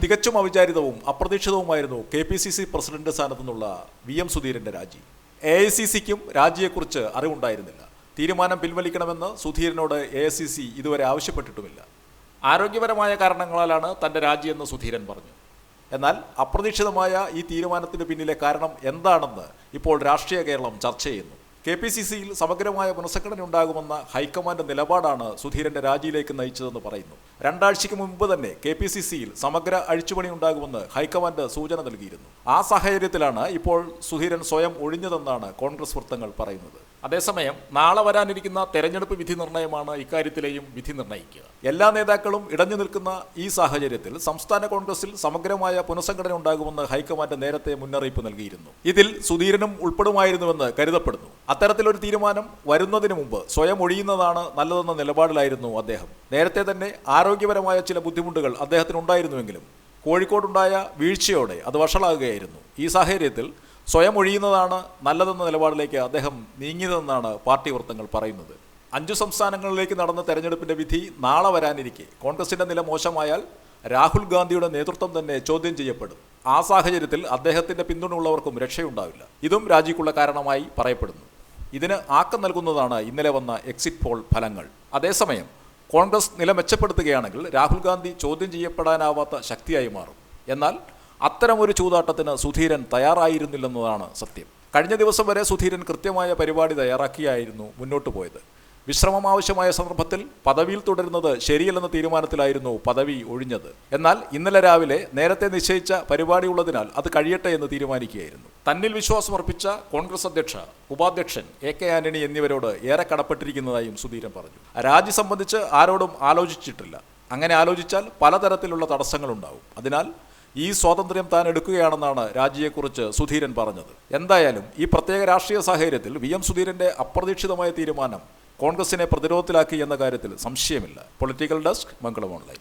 തികച്ചും അവിചാരിതവും അപ്രതീക്ഷിതവുമായിരുന്നു KPCC president സ്ഥാനത്തു നിന്നുള്ള VM സുധീരന്റെ രാജി. AICCക്കും രാജിയെക്കുറിച്ച് അറിവുണ്ടായിരുന്നില്ല. തീരുമാനം പിൻവലിക്കണമെന്ന് സുധീരനോട് AICC ഇതുവരെ ആവശ്യപ്പെട്ടിട്ടുമില്ല. ആരോഗ്യപരമായ കാരണങ്ങളാലാണ് തൻ്റെ രാജിയെന്ന് സുധീരൻ പറഞ്ഞു. എന്നാൽ അപ്രതീക്ഷിതമായ ഈ തീരുമാനത്തിന് പിന്നിലെ കാരണം എന്താണെന്ന് ഇപ്പോൾ രാഷ്ട്രീയ കേരളം ചർച്ച ചെയ്യുന്നു. KPCCയിൽ സമഗ്രമായ പുനഃസംഘടന ഉണ്ടാകുമെന്ന ഹൈക്കമാൻഡ് നിലപാടാണ് സുധീരന്റെ രാജിയിലേക്ക് നയിച്ചതെന്ന് പറയുന്നു. 2 ആഴ്ചയ്ക്ക് മുൻപ് തന്നെ KPCCയിൽ സമഗ്ര അഴിച്ചുപണി ഉണ്ടാകുമെന്ന് ഹൈക്കമാൻഡ് സൂചന നൽകിയിരുന്നു. ആ സാഹചര്യത്തിലാണ് ഇപ്പോൾ സുധീരൻ സ്വയം ഒഴിഞ്ഞതെന്നാണ് കോൺഗ്രസ് വൃത്തങ്ങൾ പറയുന്നത്. അതേസമയം നാളെ വരാനിരിക്കുന്ന തെരഞ്ഞെടുപ്പ് വിധി നിർണയമാണ് ഇക്കാര്യത്തിലെയും വിധി നിർണയിക്കുക. എല്ലാ നേതാക്കളും ഇടഞ്ഞു നിൽക്കുന്ന ഈ സാഹചര്യത്തിൽ സംസ്ഥാന കോൺഗ്രസിൽ സമഗ്രമായ പുനഃസംഘടന ഉണ്ടാകുമെന്ന് ഹൈക്കമാൻഡ് നേരത്തെ മുന്നറിയിപ്പ് നൽകിയിരുന്നു. ഇതിൽ സുധീരനും ഉൾപ്പെടുമായിരുന്നുവെന്ന് കരുതപ്പെടുന്നു. അത്തരത്തിലൊരു തീരുമാനം വരുന്നതിന് മുമ്പ് സ്വയം ഒഴിയുന്നതാണ് നല്ലതെന്ന നിലപാടിലായിരുന്നു അദ്ദേഹം. നേരത്തെ തന്നെ ആരോഗ്യപരമായ ചില ബുദ്ധിമുട്ടുകൾ അദ്ദേഹത്തിനുണ്ടായിരുന്നുവെങ്കിലും കോഴിക്കോടുണ്ടായ വീഴ്ചയോടെ അത് വഷളാകുകയായിരുന്നു. ഈ സാഹചര്യത്തിൽ സ്വയം ഒഴിയുന്നതാണ് നല്ലതെന്ന നിലപാടിലേക്ക് അദ്ദേഹം നീങ്ങിയതെന്നാണ് പാർട്ടി വൃത്തങ്ങൾ പറയുന്നത്. 5 സംസ്ഥാനങ്ങളിലേക്ക് നടന്ന തെരഞ്ഞെടുപ്പിന്റെ വിധി നാളെ വരാനിരിക്കെ കോൺഗ്രസിന്റെ നില മോശമായാൽ രാഹുൽ ഗാന്ധിയുടെ നേതൃത്വം തന്നെ ചോദ്യം ചെയ്യപ്പെടും. ആ സാഹചര്യത്തിൽ അദ്ദേഹത്തിന്റെ പിന്തുണയുള്ളവർക്കും രക്ഷയുണ്ടാവില്ല. ഇതും രാജിക്കുള്ള കാരണമായി പറയപ്പെടുന്നു. ഇതിന് ആക്കം നൽകുന്നതാണ് ഇന്നലെ വന്ന എക്സിറ്റ് പോൾ ഫലങ്ങൾ. അതേസമയം കോൺഗ്രസ് നില മെച്ചപ്പെടുത്തുകയാണെങ്കിൽ രാഹുൽ ഗാന്ധി ചോദ്യം ചെയ്യപ്പെടാനാവാത്ത ശക്തിയായി മാറും. എന്നാൽ അത്തരമൊരു ചൂതാട്ടത്തിന് സുധീരൻ തയ്യാറായിരുന്നില്ലെന്നതാണ് സത്യം. കഴിഞ്ഞ ദിവസം വരെ സുധീരൻ കൃത്യമായ പരിപാടി തയ്യാറാക്കിയായിരുന്നു മുന്നോട്ട് പോയത്. വിശ്രമം ആവശ്യമായ സന്ദർഭത്തിൽ പദവിയിൽ തുടരുന്നത് ശരിയല്ലെന്ന തീരുമാനത്തിലായിരുന്നു പദവി ഒഴിഞ്ഞത്. എന്നാൽ ഇന്നലെ രാവിലെ നേരത്തെ നിശ്ചയിച്ച പരിപാടി ഉള്ളതിനാൽ അത് കഴിയട്ടെ എന്ന് തീരുമാനിക്കുകയായിരുന്നു. തന്നിൽ വിശ്വാസമർപ്പിച്ച കോൺഗ്രസ് അധ്യക്ഷ, ഉപാധ്യക്ഷൻ AK ആന്റണി എന്നിവരോട് ഏറെ കടപ്പെട്ടിരിക്കുന്നതായും സുധീരൻ പറഞ്ഞു. രാജി സംബന്ധിച്ച് ആരോടും ആലോചിച്ചിട്ടില്ല. അങ്ങനെ ആലോചിച്ചാൽ പലതരത്തിലുള്ള തടസ്സങ്ങളുണ്ടാവും. അതിനാൽ ഈ സ്വാതന്ത്ര്യം താൻ എടുക്കുകയാണെന്നാണ് രാജിയെക്കുറിച്ച് സുധീരൻ പറഞ്ഞത്. എന്തായാലും ഈ പ്രത്യേക രാഷ്ട്രീയ സാഹചര്യത്തിൽ VM സുധീരന്റെ അപ്രതീക്ഷിതമായ തീരുമാനം കോൺഗ്രസിനെ പ്രതിരോധത്തിലാക്കി എന്ന കാര്യത്തിൽ സംശയമില്ല. പൊളിറ്റിക്കൽ ഡെസ്ക്, മംഗളം ഓൺലൈൻ.